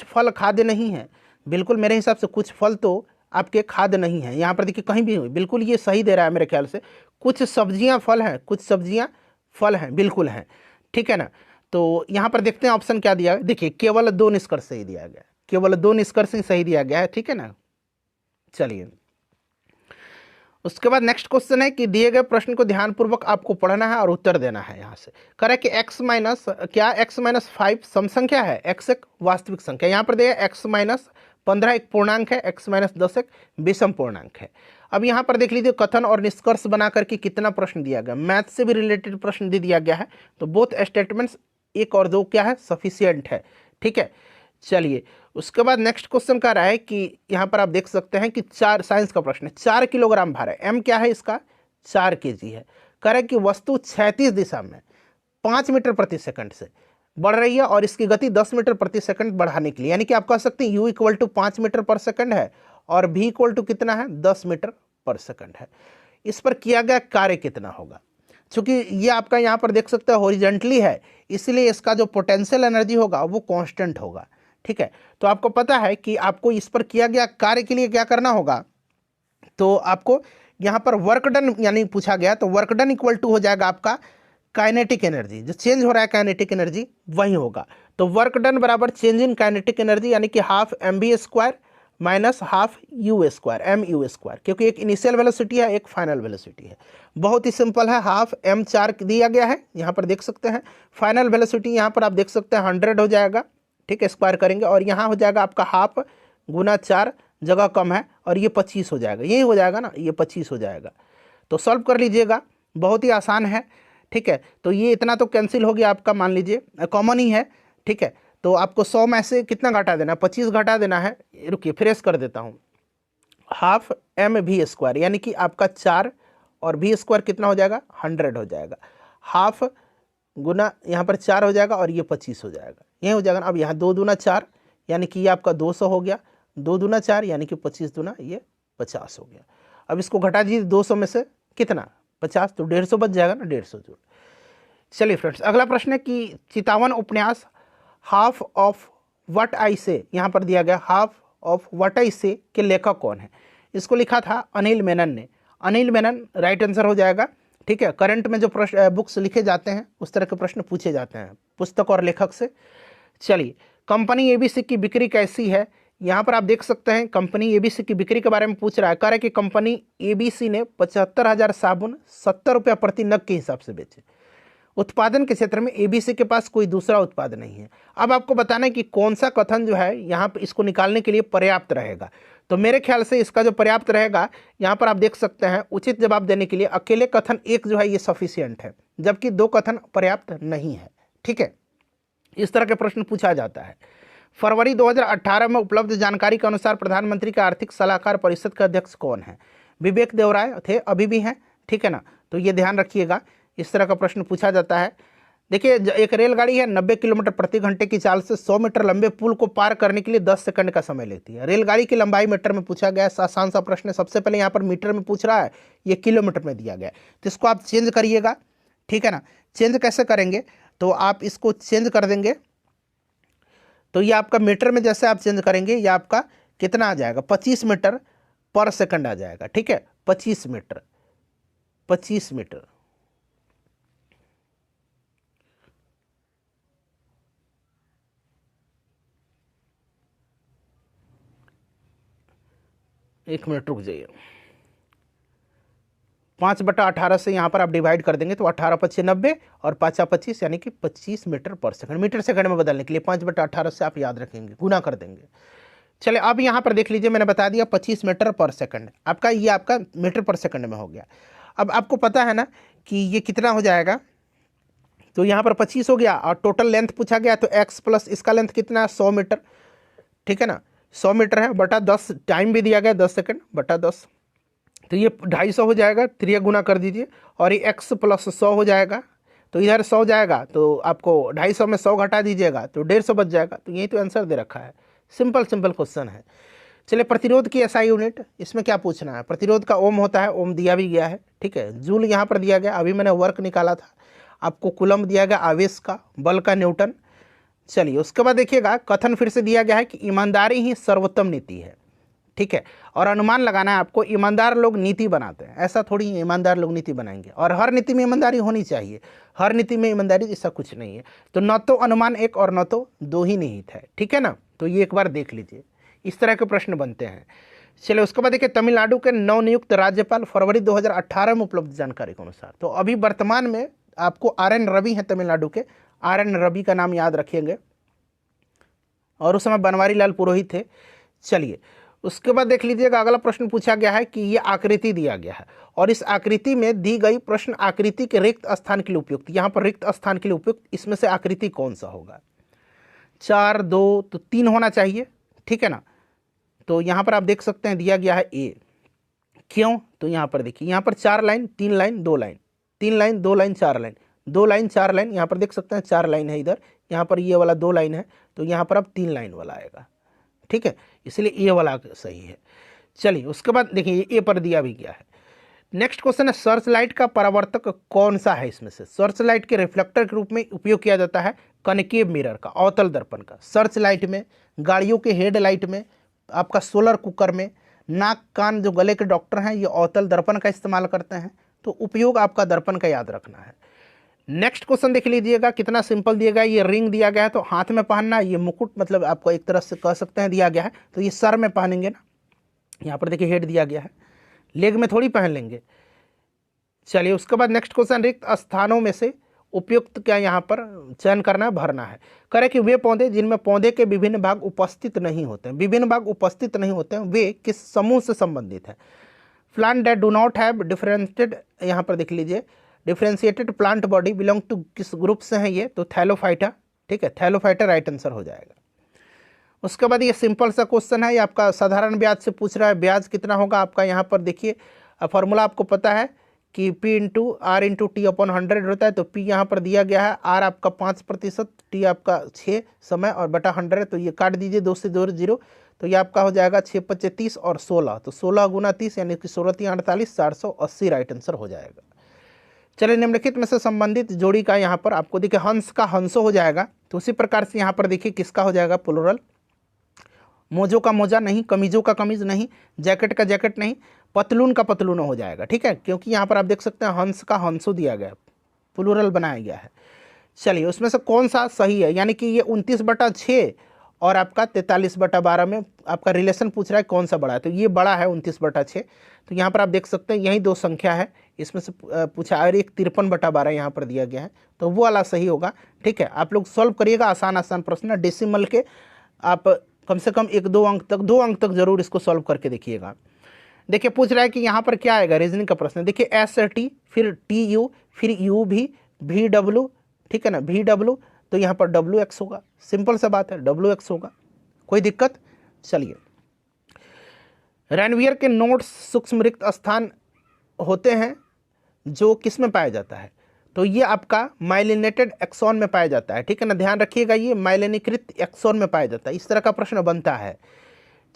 Speaker 1: फल खाद्य नहीं है। बिल्कुल मेरे हिसाब से कुछ फल तो आपके खाद्य नहीं है, यहाँ पर देखिए कहीं भी बिल्कुल ये सही दे रहा है मेरे ख्याल से। कुछ सब्जियां फल हैं, कुछ सब्जियां फल हैं, बिल्कुल हैं। ठीक है ना, तो यहाँ पर देखते हैं ऑप्शन क्या दिया है। देखिए, केवल 2 निष्कर्ष सही दिया गया है, केवल 2 निष्कर्ष ही सही दिया गया है। ठीक है ना, चलिए, उसके बाद नेक्स्ट क्वेश्चन है कि दिए गए प्रश्न को ध्यानपूर्वक आपको पढ़ना है और उत्तर देना है। यहाँ से कह रहा है कि x-5 सम संख्या है, x एक वास्तविक संख्या। यहाँ पर दिया x-15 एक पूर्णांक है, x-10 एक विषम पूर्णांक है। अब यहाँ पर देख लीजिए कथन और निष्कर्ष बना करके कितना प्रश्न दिया गया, मैथ से भी रिलेटेड प्रश्न दे दिया गया है। तो बोथ स्टेटमेंट्स 1 और 2 क्या है, सफिशियंट है। ठीक है, चलिए, उसके बाद नेक्स्ट क्वेश्चन कह रहा है कि यहाँ पर आप देख सकते हैं कि 4 साइंस का प्रश्न है, 4 किलोग्राम भार है, m क्या है इसका, 4 kg है। कह रहा है कि वस्तु क्षैतिज दिशा में 5 मीटर प्रति सेकंड से बढ़ रही है और इसकी गति 10 मीटर प्रति सेकंड बढ़ाने के लिए, यानी कि आप कह सकते हैं u इक्वल टू 5 मीटर पर सेकंड है और v इक्वल टू कितना है 10 मीटर पर सेकंड है। इस पर किया गया कार्य कितना होगा? चूंकि ये आपका यहाँ पर देख सकते हैं हॉरिजेंटली है, इसलिए इसका जो पोटेंशियल एनर्जी होगा वो कांस्टेंट होगा। ठीक है, तो आपको पता है कि आपको इस पर किया गया कार्य के लिए क्या करना होगा, तो आपको यहाँ पर वर्क डन यानी पूछा गया, तो वर्क डन इक्वल टू हो जाएगा आपका काइनेटिक एनर्जी, जो चेंज हो रहा है काइनेटिक एनर्जी वही होगा। तो वर्क डन बराबर चेंज इन काइनेटिक एनर्जी यानी कि half mv² minus half u² mu², क्योंकि एक इनिशियल वेलोसिटी है एक फाइनल वेलोसिटी है। बहुत ही सिंपल है, हाफ m4 दिया गया है, यहाँ पर देख सकते हैं। फाइनल वेलोसिटी यहाँ पर आप देख सकते हैं 100 हो जाएगा, ठीक है, स्क्वायर करेंगे और यहाँ हो जाएगा आपका हाफ गुना 4, जगह कम है और ये 25 हो जाएगा, यही हो जाएगा ना, ये 25 हो जाएगा। तो सॉल्व कर लीजिएगा, बहुत ही आसान है। ठीक है, तो ये इतना तो कैंसिल हो गया आपका, मान लीजिए कॉमन ही है। ठीक है, तो आपको 100 में से कितना घटा देना है, 25 घटा देना है। रुकिए फ्रेश कर देता हूँ, हाफ mv² यानी कि आपका 4 और v² कितना हो जाएगा 100 हो जाएगा, हाफ गुना यहाँ पर 4 हो जाएगा और ये 25 हो जाएगा, ये हो जाएगा ना। अब यहाँ 2 दूना 4 यानी कि ये आपका 200 हो गया, 2 दूना 4 यानी कि 25 दूना ये 50 हो गया। अब इसको घटा दीजिए 200 में से कितना 50, तो 150 बच जाएगा ना, 150 जूल। चलिए फ्रेंड्स, अगला प्रश्न है कि चितावन उपन्यास हाफ ऑफ व्हाट आई से, यहाँ पर दिया गया हाफ ऑफ व्हाट आई से के लेखक कौन है? इसको लिखा था अनिल मेनन ने। अनिल मेनन राइट आंसर हो जाएगा। ठीक है, करंट में जो प्रश्न बुक्स लिखे जाते हैं उस तरह के प्रश्न पूछे जाते हैं पुस्तक और लेखक से। चलिए, कंपनी एबीसी की बिक्री कैसी है? यहाँ पर आप देख सकते हैं कंपनी एबीसी की बिक्री के बारे में पूछ रहा है। कह रहा है कि कंपनी एबीसी ने 75,000 साबुन 70 रुपया प्रति नग के हिसाब से बेचे। उत्पादन के क्षेत्र में एबीसी के पास कोई दूसरा उत्पाद नहीं है। अब आपको बताना है कि कौन सा कथन जो है यहाँ पर इसको निकालने के लिए पर्याप्त रहेगा। तो मेरे ख्याल से इसका जो पर्याप्त रहेगा, यहाँ पर आप देख सकते हैं उचित जवाब देने के लिए अकेले कथन एक जो है ये सफिशियंट है, जबकि 2 कथन पर्याप्त नहीं है। ठीक है, इस तरह के प्रश्न पूछा जाता है। फरवरी 2018 में उपलब्ध जानकारी के अनुसार प्रधानमंत्री का आर्थिक सलाहकार परिषद के अध्यक्ष कौन है? विवेक देवराय थे, अभी भी हैं। ठीक है ना, तो ये ध्यान रखिएगा, इस तरह का प्रश्न पूछा जाता है। देखिए, एक रेलगाड़ी है 90 किलोमीटर प्रति घंटे की चाल से 100 मीटर लंबे पुल को पार करने के लिए 10 सेकंड का समय लेती है। रेलगाड़ी की लंबाई मीटर में पूछा गया, आसान सा प्रश्न है। सबसे पहले यहाँ पर मीटर में पूछ रहा है, ये किलोमीटर में दिया गया है, तो इसको आप चेंज करिएगा। ठीक है ना, चेंज कैसे करेंगे, तो आप इसको चेंज कर देंगे, तो ये आपका मीटर में जैसे आप चेंज करेंगे ये आपका कितना आ जाएगा 25 मीटर पर सेकंड आ जाएगा। ठीक है, 25 मीटर 25 मीटर। एक मिनट रुक जाइए, 5/18 से यहाँ पर आप डिवाइड कर देंगे तो 18×5 90 और 5×25 यानी कि 25 मीटर पर सेकंड। मीटर सेकंड में बदलने के लिए 5/18 से आप याद रखेंगे, गुना कर देंगे। चलिए, अब यहाँ पर देख लीजिए, मैंने बता दिया 25 मीटर पर सेकंड, आपका ये आपका मीटर पर सेकंड में हो गया। अब आपको पता है ना कि ये कितना हो जाएगा, तो यहाँ पर 25 हो गया और टोटल लेंथ पूछा गया, तो x प्लस इसका लेंथ कितना है 100 मीटर। ठीक है ना, 100 मीटर है बटा 10, टाइम भी दिया गया 10 सेकंड बटा 10, तो ये 250 हो जाएगा। 3 गुना कर दीजिए और ये x प्लस 100 हो जाएगा, तो इधर 100 जाएगा, तो आपको 250 में 100 घटा दीजिएगा तो 150 बच जाएगा। तो यही तो आंसर दे रखा है, सिंपल क्वेश्चन है। चलिए, प्रतिरोध की एसआई यूनिट, इसमें क्या पूछना है? प्रतिरोध का ओम होता है, ओम दिया भी गया है। ठीक है, जूल यहाँ पर दिया गया, अभी मैंने वर्क निकाला था। आपको कूलम दिया गया, आवेश का, बल का न्यूटन। चलिए, उसके बाद देखिएगा कथन फिर से दिया गया है कि ईमानदारी ही सर्वोत्तम नीति है। ठीक है, और अनुमान लगाना है आपको, ईमानदार लोग नीति बनाते हैं, ऐसा थोड़ी ईमानदार लोग नीति बनाएंगे। और हर नीति में ईमानदारी होनी चाहिए, हर नीति में ईमानदारी ऐसा कुछ नहीं है। तो न तो अनुमान 1 और न तो 2 ही निहित है। ठीक है ना, तो ये एक बार देख लीजिए, इस तरह के प्रश्न बनते हैं। चलिए, उसके बाद देखिए तमिलनाडु के नवनियुक्त राज्यपाल फरवरी 2018 में उपलब्ध जानकारी के अनुसार, तो अभी वर्तमान में आपको RN रवि हैं तमिलनाडु के, RN रवि का नाम याद रखेंगे, और उस समय बनवारी लाल पुरोहित थे। चलिए, उसके बाद देख लीजिएगा अगला प्रश्न पूछा गया है कि ये आकृति दिया गया है और इस आकृति में दी गई प्रश्न आकृति के रिक्त स्थान के लिए उपयुक्त, यहाँ पर रिक्त स्थान के लिए उपयुक्त इसमें से आकृति कौन सा होगा? 4, 2 तो 3 होना चाहिए। ठीक है ना, तो यहाँ पर आप देख सकते हैं दिया गया है A। क्यों? तो यहाँ पर देखिए, यहाँ पर 4 line 3 line 2 line, 3 line 2 line 4 line, 2 line 4 line, यहाँ पर देख सकते हैं 4 लाइन है इधर, यहाँ पर ये वाला 2 लाइन है, तो यहाँ पर अब 3 लाइन वाला आएगा, ठीक है, इसलिए ये वाला सही है। चलिए उसके बाद देखिए ए पर दिया भी गया है। नेक्स्ट क्वेश्चन है सर्च लाइट का परावर्तक कौन सा है इसमें से? सर्च लाइट के रिफ्लेक्टर के रूप में उपयोग किया जाता है कनकेव मिरर का, अवतल दर्पण का, सर्च लाइट में, गाड़ियों के हेडलाइट में, आपका सोलर कुकर में, नाक कान जो गले के डॉक्टर हैं ये अवतल दर्पण का इस्तेमाल करते हैं। तो उपयोग आपका दर्पण का याद रखना है। नेक्स्ट क्वेश्चन देख लीजिएगा, कितना सिंपल दिया गया है। ये रिंग दिया गया है तो हाथ में पहनना, ये मुकुट मतलब आपको एक तरह से कह सकते हैं दिया गया है, तो ये सर में पहनेंगे ना, यहाँ पर देखिए हेड दिया गया है, लेग में थोड़ी पहन लेंगे। चलिए उसके बाद नेक्स्ट क्वेश्चन, रिक्त स्थानों में से उपयुक्त क्या यहाँ पर चयन करना है, भरना है। करें कि वे पौधे जिनमें पौधे के विभिन्न भाग उपस्थित नहीं होते हैं, विभिन्न भाग उपस्थित नहीं होते हैं, वे किस समूह से संबंधित है? Plant that do not have differentiated, यहाँ पर देख लीजिए differentiated plant body belong to किस ग्रुप से है ये? तो थैलोफाइटा, ठीक है, थैलोफाइटा राइट आंसर हो जाएगा। उसके बाद ये सिंपल सा क्वेश्चन है, ये आपका साधारण ब्याज से पूछ रहा है। ब्याज कितना होगा आपका? यहाँ पर देखिए फॉर्मूला आपको पता है कि P into R into T upon 100 होता है। तो P यहाँ पर दिया गया है, R आपका 5%, T आपका 6 समय और बटा 100, तो ये काट दीजिए 2 से 2 0, तो ये आपका हो जाएगा 6 × 30 और 16, तो 16 × 30 यानी कि 16 × 3 = 48, 480 राइट आंसर हो जाएगा। चलिए निम्नलिखित में से संबंधित जोड़ी का यहाँ पर आपको देखिए हंस का हंसो हो जाएगा, तो उसी प्रकार से यहाँ पर देखिए किसका हो जाएगा प्लुरल? मोजों का मोजा नहीं, कमीजों का कमीज नहीं, जैकेट का जैकेट नहीं, पतलून का पतलून हो जाएगा, ठीक है, क्योंकि यहाँ पर आप देख सकते हैं हंस का हंसो दिया गया है, प्लुरल बनाया गया है। चलिए उसमें से कौन सा सही है, यानी कि ये 29/6 और आपका 43/12 में आपका रिलेशन पूछ रहा है कौन सा बड़ा है, तो ये बड़ा है 29/6। तो यहाँ पर आप देख सकते हैं यही 2 संख्या है, इसमें से पूछा, और एक 53/12 यहाँ पर दिया गया है, तो वो वाला सही होगा, ठीक है। आप लोग सॉल्व करिएगा, आसान आसान प्रश्न है, डेसिमल के आप कम से कम 1-2 अंक तक, 2 अंक तक जरूर इसको सॉल्व करके देखिएगा। देखिए पूछ रहा है कि यहाँ पर क्या आएगा, रीजनिंग का प्रश्न। देखिए ST फिर TU फिर UV VW, ठीक है ना, VW, तो यहाँ पर WX होगा, सिंपल सा बात है, WX होगा, कोई दिक्कत? चलिए रैनवियर के नोड्स सूक्ष्म रिक्त स्थान होते हैं जो किस में पाया जाता है? तो ये आपका माइलिनेटेड एक्सॉन में पाया जाता है, ठीक है ना, ध्यान रखिएगा, ये माइलिनीकृत एक्सॉन में पाया जाता है, इस तरह का प्रश्न बनता है।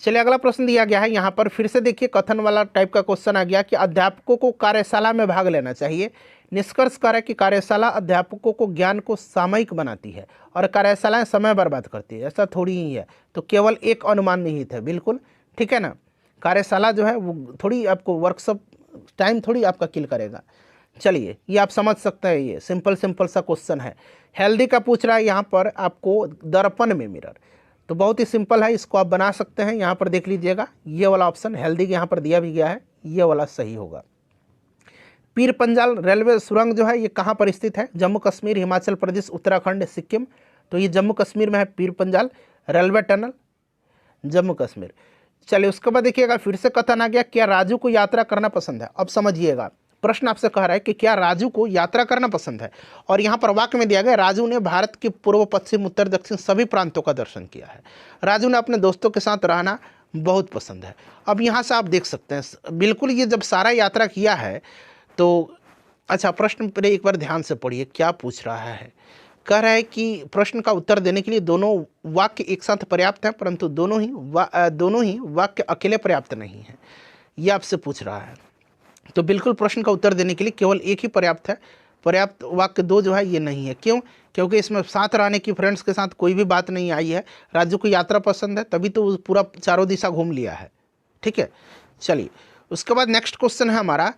Speaker 1: चलिए अगला प्रश्न दिया गया है यहाँ पर, फिर से देखिए कथन वाला टाइप का क्वेश्चन आ गया कि अध्यापकों को कार्यशाला में भाग लेना चाहिए। निष्कर्ष कर है कि कार्यशाला अध्यापकों को ज्ञान को सामयिक बनाती है और कार्यशालाएं समय बर्बाद करती है, ऐसा थोड़ी ही है, तो केवल एक अनुमान निहित है, बिल्कुल ठीक है ना। कार्यशाला जो है वो थोड़ी आपको वर्कशॉप टाइम थोड़ी आपका किल करेगा। चलिए ये आप समझ सकते हैं, ये सिंपल सा क्वेश्चन है। हेल्दी का पूछ रहा है यहाँ पर आपको दर्पण में मिरर, तो बहुत ही सिंपल है, इसको आप बना सकते हैं। यहाँ पर देख लीजिएगा ये वाला ऑप्शन हेल्दी के यहाँ पर दिया भी गया है, ये वाला सही होगा। पीर पंजाल रेलवे सुरंग जो है ये कहाँ पर स्थित है? जम्मू कश्मीर, हिमाचल प्रदेश, उत्तराखंड, सिक्किम, तो ये जम्मू कश्मीर में है पीर पंजाल रेलवे टनल, जम्मू कश्मीर। चलिए उसके बाद देखिएगा फिर से कथन आ गया, क्या राजू को यात्रा करना पसंद है? अब समझिएगा प्रश्न आपसे कह रहा है कि क्या राजू को यात्रा करना पसंद है, और यहाँ पर वाक्य में दिया गया राजू ने भारत के पूर्व पश्चिम उत्तर दक्षिण सभी प्रांतों का दर्शन किया है। राजू ने अपने दोस्तों के साथ रहना बहुत पसंद है। अब यहाँ से आप देख सकते हैं बिल्कुल ये जब सारा यात्रा किया है तो अच्छा, प्रश्न पर एक बार ध्यान से पढ़िए क्या पूछ रहा है। कह रहा है कि प्रश्न का उत्तर देने के लिए दोनों वाक्य एक साथ पर्याप्त हैं, परंतु दोनों ही वाक्य अकेले पर्याप्त नहीं है, ये आपसे पूछ रहा है। तो बिल्कुल प्रश्न का उत्तर देने के लिए केवल एक ही पर्याप्त है, पर्याप्त वाक्य 2 जो है ये नहीं है। क्यों? क्योंकि इसमें साथ रहने की, फ्रेंड्स के साथ कोई भी बात नहीं आई है। राजू को यात्रा पसंद है, तभी तो पूरा चारों दिशा घूम लिया है, ठीक है। चलिए उसके बाद नेक्स्ट क्वेश्चन है हमारा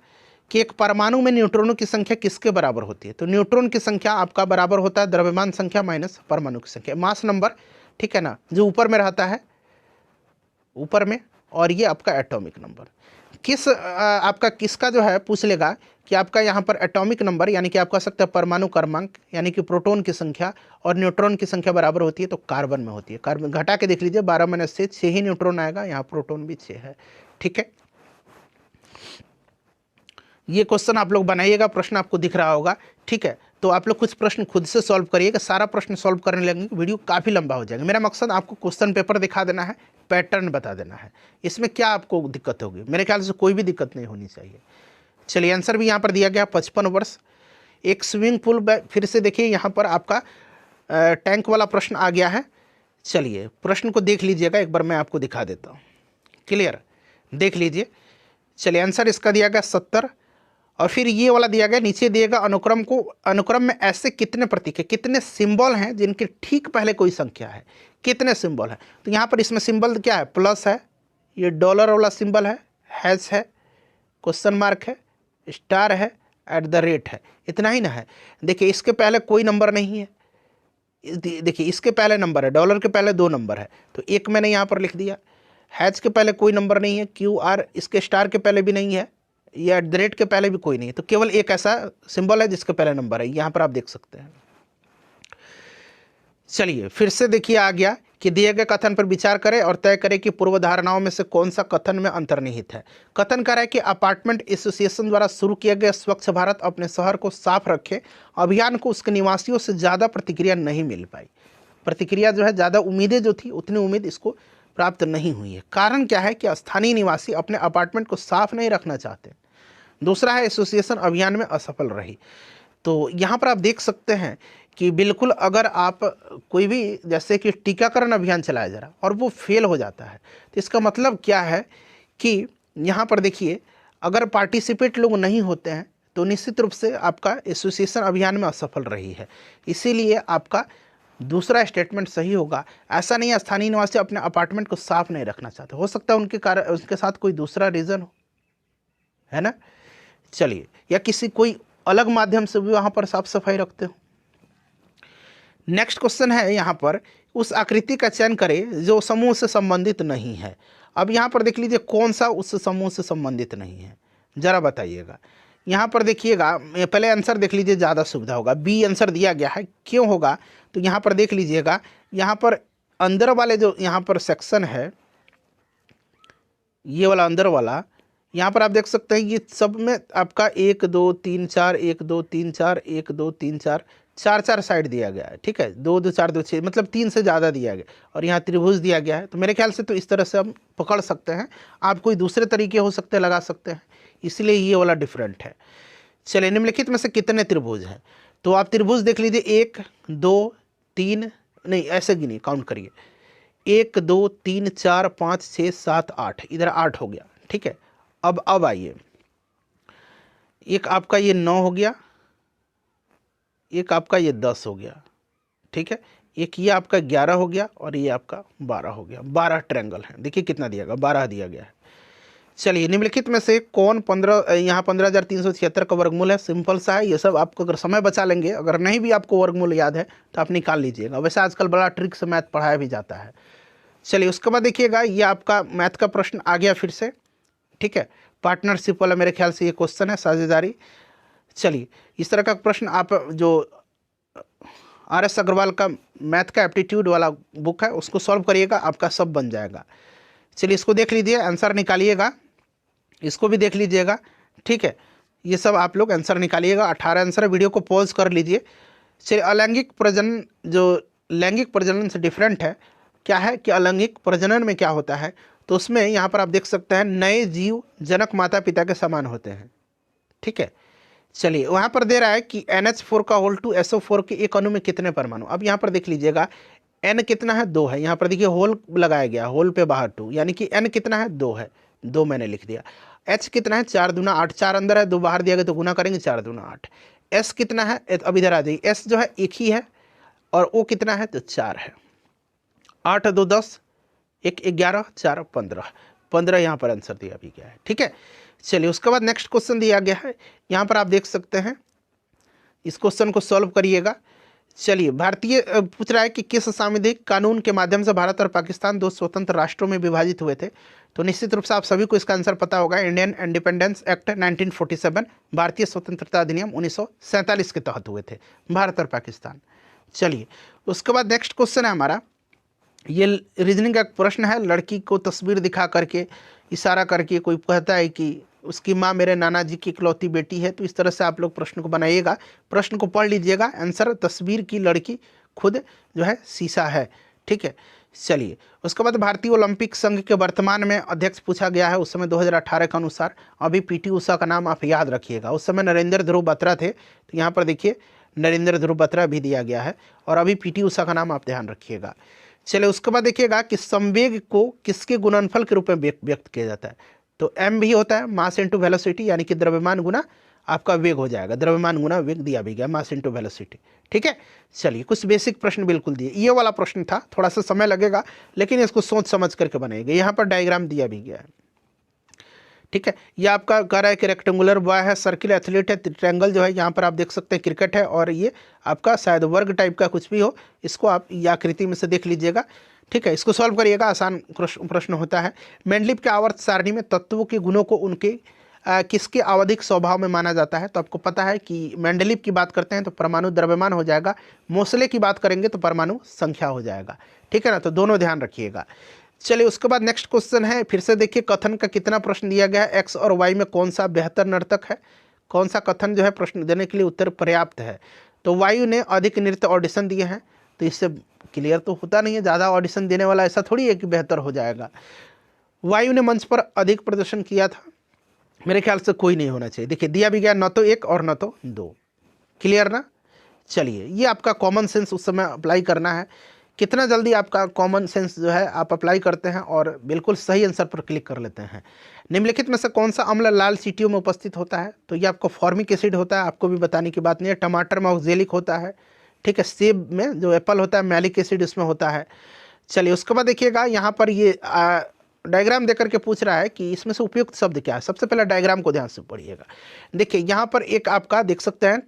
Speaker 1: कि एक परमाणु में न्यूट्रॉनों की संख्या किसके बराबर होती है? तो न्यूट्रॉन की संख्या आपका बराबर होता है द्रव्यमान संख्या माइनस परमाणु की संख्या, मास नंबर, ठीक है ना, जो ऊपर में रहता है ऊपर में, और ये आपका एटॉमिक नंबर। किस आपका किसका जो है पूछ लेगा कि आपका यहाँ पर एटॉमिक नंबर यानी कि आप कह सकते हैं परमाणु क्रमांक यानी कि प्रोटॉन की संख्या और न्यूट्रॉन की संख्या बराबर होती है, तो कार्बन में होती है। कार्बन घटा के देख लीजिए, 12 - 6 ही न्यूट्रॉन आएगा, यहाँ प्रोटॉन भी 6 है, ठीक है। ये क्वेश्चन आप लोग बनाइएगा, प्रश्न आपको दिख रहा होगा, ठीक है। तो आप लोग कुछ प्रश्न खुद से सॉल्व करिएगा, सारा प्रश्न सॉल्व करने लगेंगे वीडियो काफ़ी लंबा हो जाएगा। मेरा मकसद आपको क्वेश्चन पेपर दिखा देना है, पैटर्न बता देना है, इसमें क्या आपको दिक्कत होगी, मेरे ख्याल से कोई भी दिक्कत नहीं होनी चाहिए। चलिए आंसर भी यहाँ पर दिया गया 55 वर्ष। एक स्विमिंग पूल, फिर से देखिए यहाँ पर आपका टैंक वाला प्रश्न आ गया है। चलिए प्रश्न को देख लीजिएगा, एक बार मैं आपको दिखा देता हूँ। क्लियर, देख लीजिए। चलिए आंसर इसका दिया गया 70, और फिर ये वाला दिया गया, नीचे दिएगा अनुक्रम में ऐसे कितने प्रतीक है, कितने सिंबल हैं जिनके ठीक पहले कोई संख्या है, कितने सिंबल है। तो यहाँ पर इसमें सिंबल क्या है, प्लस है, ये डॉलर वाला सिंबल है, हैश है, क्वेश्चन मार्क है, स्टार है, @ है, इतना ही ना है। देखिए इसके पहले कोई नंबर नहीं है, देखिए इसके पहले नंबर है, डॉलर के पहले 2 नंबर है, तो एक मैंने यहाँ पर लिख दिया। हैश के पहले कोई नंबर नहीं है, QR, इसके स्टार के पहले भी नहीं है, ये @ के पहले भी कोई नहीं है, तो केवल एक ऐसा सिंबल है जिसके पहले नंबर है, यहाँ पर आप देख सकते हैं। चलिए फिर से देखिए आ गया कि दिए गए कथन पर विचार करें और तय करें कि पूर्व धारणाओं में से कौन सा कथन में अंतर्निहित है। कथन कर रहा है कि अपार्टमेंट एसोसिएशन द्वारा शुरू किया गया स्वच्छ भारत अपने शहर को साफ रखे अभियान को उसके निवासियों से ज़्यादा प्रतिक्रिया नहीं मिल पाई। प्रतिक्रिया जो है, ज़्यादा उम्मीदें जो थी उतनी उम्मीद इसको प्राप्त नहीं हुई है। कारण क्या है कि स्थानीय निवासी अपने अपार्टमेंट को साफ नहीं रखना चाहते। दूसरा है एसोसिएशन अभियान में असफल रही। तो यहाँ पर आप देख सकते हैं कि बिल्कुल अगर आप कोई भी जैसे कि टीकाकरण अभियान चलाया जा रहा और वो फेल हो जाता है, तो इसका मतलब क्या है कि यहाँ पर देखिए अगर पार्टिसिपेट लोग नहीं होते हैं तो निश्चित रूप से आपका एसोसिएशन अभियान में असफल रही है। इसीलिए आपका दूसरा स्टेटमेंट सही होगा। ऐसा नहीं है स्थानीय निवासी अपने अपार्टमेंट को साफ नहीं रखना चाहते, हो सकता है उनके साथ कोई दूसरा रीज़न हो, है ना। चलिए, या किसी कोई अलग माध्यम से भी वहाँ पर साफ सफाई रखते हो। नेक्स्ट क्वेश्चन है यहाँ पर, उस आकृति का चयन करें जो समूह से संबंधित नहीं है। अब यहाँ पर देख लीजिए कौन सा उस समूह से संबंधित नहीं है, जरा बताइएगा। यहाँ पर देखिएगा, पहले आंसर देख लीजिए, ज़्यादा सुविधा होगा। बी आंसर दिया गया है, क्यों होगा तो यहाँ पर देख लीजिएगा, यहाँ पर अंदर वाले जो यहाँ पर सेक्शन है, ये वाला अंदर वाला, यहाँ पर आप देख सकते हैं ये सब में आपका 1 2 3 4 1 2 3 4 1 2 3 4 4 साइड दिया गया है, ठीक है। 2 2 4 2 6 मतलब 3 से ज़्यादा दिया गया, और यहाँ त्रिभुज दिया गया है। तो मेरे ख्याल से तो इस तरह से हम पकड़ सकते हैं, आप कोई दूसरे तरीके हो सकते हैं लगा सकते हैं, इसलिए ये वाला डिफरेंट है। चलिए, निम्नलिखित में से कितने त्रिभुज हैं, तो आप त्रिभुज देख लीजिए, 1 2 3, नहीं ऐसे गिनिए, काउंट करिए, 1 2 3 4 5 6 7 8, इधर 8 हो गया, ठीक है। अब आइए, एक आपका ये 9 हो गया, एक आपका ये 10 हो गया, ठीक है। एक ये आपका 11 हो गया, और ये आपका 12 हो गया। 12 ट्रायंगल हैं, देखिए कितना दिया गया, 12 दिया गया है। चलिए, निम्नलिखित में से कौन 15 15,376 का वर्गमूल है। सिंपल सा है, ये सब आपको अगर समय बचा लेंगे, अगर नहीं भी आपको वर्गमूल याद है तो आप निकाल लीजिएगा। वैसे आजकल बड़ा ट्रिक से मैथ पढ़ाया भी जाता है। चलिए, उसके बाद देखिएगा, ये आपका मैथ का प्रश्न आ गया फिर से, ठीक है। पार्टनरशिप वाला मेरे ख्याल से ये क्वेश्चन है, साझेदारी। चलिए, इस तरह का प्रश्न आप जो RS अग्रवाल का मैथ का एप्टीट्यूड वाला बुक है उसको सॉल्व करिएगा, आपका सब बन जाएगा। चलिए, इसको देख लीजिए, आंसर निकालिएगा, इसको भी देख लीजिएगा, ठीक है। ये सब आप लोग आंसर निकालिएगा। 18 आंसर है, वीडियो को पॉज कर लीजिए। चलिए, अलैंगिक प्रजनन जो लैंगिक प्रजनन से डिफरेंट है, क्या है कि अलैंगिक प्रजनन में क्या होता है, तो उसमें यहाँ पर आप देख सकते हैं नए जीव जनक माता पिता के समान होते हैं, ठीक है। चलिए, वहाँ पर दे रहा है कि NH4 SO4 के एक अणु में कितने परमाणु। अब यहाँ पर देख लीजिएगा, N कितना है, 2 है। यहाँ पर देखिए होल लगाया गया, होल पे बाहर 2, यानी कि N कितना है, 2 है, 2 मैंने लिख दिया। H कितना है, 4 दूना 8, 4 अंदर है, 2 बाहर दिया गया तो गुना करेंगे, 4 दूना 8। S कितना है, अब इधर आ जाइए, S जो है एक ही है, और O कितना है, तो 4 है। 8 2 10, 1 11, 4 15 यहाँ पर आंसर दिया भी गया है, ठीक है। चलिए, उसके बाद नेक्स्ट क्वेश्चन दिया गया है, यहाँ पर आप देख सकते हैं, इस क्वेश्चन को सॉल्व करिएगा। चलिए, भारतीय पूछ रहा है कि किस सांविधिक कानून के माध्यम से भारत और पाकिस्तान 2 स्वतंत्र राष्ट्रों में विभाजित हुए थे। तो निश्चित रूप से आप सभी को इसका आंसर पता होगा, इंडियन इंडिपेंडेंस एक्ट 1947, भारतीय स्वतंत्रता अधिनियम 1947 के तहत हुए थे भारत और पाकिस्तान। चलिए, उसके बाद नेक्स्ट क्वेश्चन है हमारा, ये रीजनिंग का एक प्रश्न है। लड़की को तस्वीर दिखा करके, इशारा करके कोई कहता है कि उसकी माँ मेरे नाना जी की इकलौती बेटी है। तो इस तरह से आप लोग प्रश्न को बनाइएगा, प्रश्न को पढ़ लीजिएगा। आंसर, तस्वीर की लड़की खुद जो है शीशा है, ठीक है। चलिए, उसके बाद भारतीय ओलंपिक संघ के वर्तमान में अध्यक्ष पूछा गया है, उस समय 2018 के अनुसार। अभी PT उषा का नाम आप याद रखिएगा, उस समय नरेंद्र ध्रुव बत्रा थे। तो यहाँ पर देखिए नरेंद्र ध्रुव बत्रा भी दिया गया है, और अभी पीटी उषा का नाम आप ध्यान रखिएगा। चलिए उसके बाद देखिएगा कि संवेग को किसके गुणनफल के रूप में व्यक्त किया जाता है। तो m भी होता है मास इंटू वेलोसिटी, यानी कि द्रव्यमान गुना आपका वेग हो जाएगा, द्रव्यमान गुना वेग दिया भी गया, मास इंटू वेलोसिटी। ठीक है, चलिए कुछ बेसिक प्रश्न बिल्कुल दिए, ये वाला प्रश्न था, थोड़ा सा समय लगेगा लेकिन इसको सोच समझ करके बनाएगा। यहाँ पर डायग्राम दिया भी गया है। ठीक है, ये आपका कह रहा है कि रेक्टेंगुलर बॉय है, सर्किल एथलीट है, ट्रायंगल जो है यहाँ पर आप देख सकते हैं क्रिकेट है, और ये आपका शायद वर्ग टाइप का कुछ भी हो, इसको आप ये आकृति में से देख लीजिएगा। ठीक है, इसको सॉल्व करिएगा, आसान प्रश्न होता है। मेंडलीव के आवर्त सारणी में तत्वों के गुणों को उनके किसके आवधिक स्वभाव में माना जाता है। तो आपको पता है कि मेंडलीव की बात करते हैं तो परमाणु द्रव्यमान हो जाएगा, मोसले की बात करेंगे तो परमाणु संख्या हो जाएगा। ठीक है ना, तो दोनों ध्यान रखिएगा। चलिए उसके बाद नेक्स्ट क्वेश्चन है, फिर से देखिए कथन का कितना प्रश्न दिया गया है, एक्स और वाई में कौन सा बेहतर नर्तक है, कौन सा कथन जो है प्रश्न देने के लिए उत्तर पर्याप्त है। तो वायु ने अधिक नृत्य ऑडिशन दिए हैं, तो इससे क्लियर तो होता नहीं है, ज़्यादा ऑडिशन देने वाला ऐसा थोड़ी है कि बेहतर हो जाएगा। वायु ने मंच पर अधिक प्रदर्शन किया था, मेरे ख्याल से कोई नहीं होना चाहिए। देखिए दिया भी गया न तो एक और न तो दो, क्लियर ना। चलिए ये आपका कॉमन सेंस उस समय अप्लाई करना है, कितना जल्दी आपका कॉमन सेंस जो है आप अप्लाई करते हैं और बिल्कुल सही आंसर पर क्लिक कर लेते हैं। निम्नलिखित में से कौन सा अम्ल लाल चींटियों में उपस्थित होता है। तो ये आपको फॉर्मिक एसिड होता है, आपको भी बताने की बात नहीं है। टमाटर में ऑक्जेलिक होता है। ठीक है, सेब में जो एप्पल होता है मैलिक एसिड उसमें होता है। चलिए उसके बाद देखिएगा यहाँ पर ये डायग्राम देकर के पूछ रहा है कि इसमें से उपयुक्त शब्द क्या है। सबसे पहले डायग्राम को ध्यान से पढ़िएगा। देखिए यहाँ पर एक आपका देख सकते हैं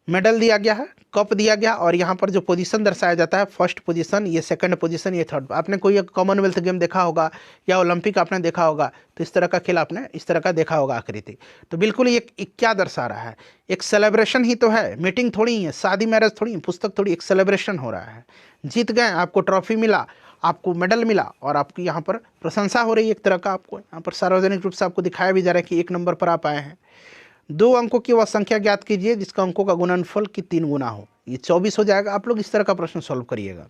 Speaker 1: मेडल दिया गया है, कप दिया गया, और यहाँ पर जो पोजीशन दर्शाया जाता है, फर्स्ट पोजीशन, ये सेकंड पोजीशन, ये थर्ड। आपने कोई एक कॉमनवेल्थ गेम देखा होगा या ओलंपिक आपने देखा होगा, तो इस तरह का खेल आपने इस तरह का देखा होगा आकृति। तो बिल्कुल ये क्या दर्शा रहा है, एक सेलिब्रेशन ही तो है, मीटिंग थोड़ी ही है, शादी मैरिज थोड़ी, पुस्तक थोड़ी, एक सेलिब्रेशन हो रहा है। जीत गए, आपको ट्रॉफी मिला, आपको मेडल मिला, और आपकी यहाँ पर प्रशंसा हो रही है एक तरह का, आपको यहाँ पर सार्वजनिक रूप से आपको दिखाया भी जा रहा है कि 1 नंबर पर आप आए हैं। 2 अंकों की वह संख्या ज्ञात कीजिए जिसका अंकों का गुणनफल की 3 गुना हो, ये 24 हो जाएगा। आप लोग इस तरह का प्रश्न सॉल्व करिएगा।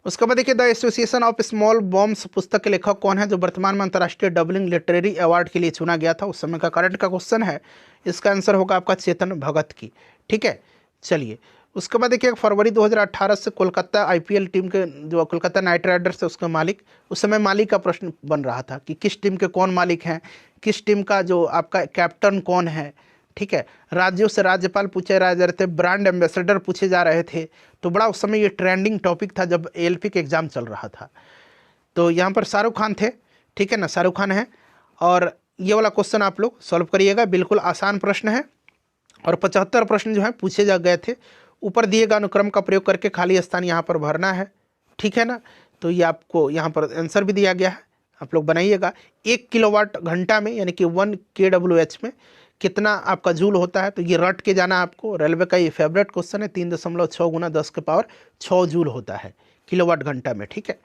Speaker 1: उसके बाद देखिए the association of small bombs पुस्तक के लेखक कौन है, जो वर्तमान में अंतर्राष्ट्रीय डबलिंग लिटरेरी अवार्ड के लिए चुना गया था। उस समय का करंट का क्वेश्चन है, इसका आंसर होगा आपका चेतन भगत की। ठीक है, चलिए उसके बाद देखिए फरवरी 2018 से कोलकाता आईपीएल टीम के जो कोलकाता नाइट राइडर्स है उसका मालिक, उस समय मालिक का प्रश्न बन रहा था कि किस टीम के कौन मालिक हैं, किस टीम का जो आपका कैप्टन कौन है। ठीक है, राज्यों से राज्यपाल पूछे जा रहे थे, ब्रांड एम्बेसडर पूछे जा रहे थे, तो बड़ा उस समय ये ट्रेंडिंग टॉपिक था जब एएलपी के एग्ज़ाम चल रहा था। तो यहाँ पर शाहरुख खान थे, ठीक है ना, शाहरुख खान है, और ये वाला क्वेश्चन आप लोग सॉल्व करिएगा, बिल्कुल आसान प्रश्न है, और 75 प्रश्न जो है पूछे जा गए थे। ऊपर दिए गए अनुक्रम का प्रयोग करके खाली स्थान यहाँ पर भरना है। ठीक है ना, तो ये आपको यहाँ पर आंसर भी दिया गया है, आप लोग बनाइएगा। 1 किलोवाट घंटा में यानी कि 1 kWh में कितना आपका जूल होता है, तो ये रट के जाना आपको, रेलवे का ये फेवरेट क्वेश्चन है। 3.6 गुना 10 के पावर 6 जूल होता है किलोवाट घंटा में। ठीक है,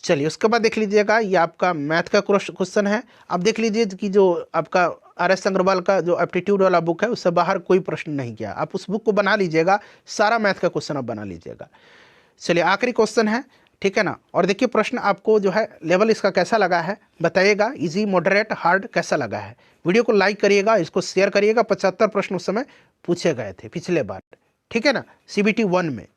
Speaker 1: चलिए उसके बाद देख लीजिएगा, ये आपका मैथ का क्वेश्चन है। अब देख लीजिए कि जो आपका RS अग्रवाल का जो एप्टीट्यूड वाला बुक है उससे बाहर कोई प्रश्न नहीं किया, आप उस बुक को बना लीजिएगा, सारा मैथ का क्वेश्चन आप बना लीजिएगा। चलिए आखिरी क्वेश्चन है, ठीक है ना, और देखिए प्रश्न आपको जो है लेवल इसका कैसा लगा है बताइएगा, इजी मॉडरेट हार्ड कैसा लगा है। वीडियो को लाइक करिएगा, इसको शेयर करिएगा। 75 प्रश्न उस समय पूछे गए थे पिछले बार, ठीक है ना, CBT 1 में।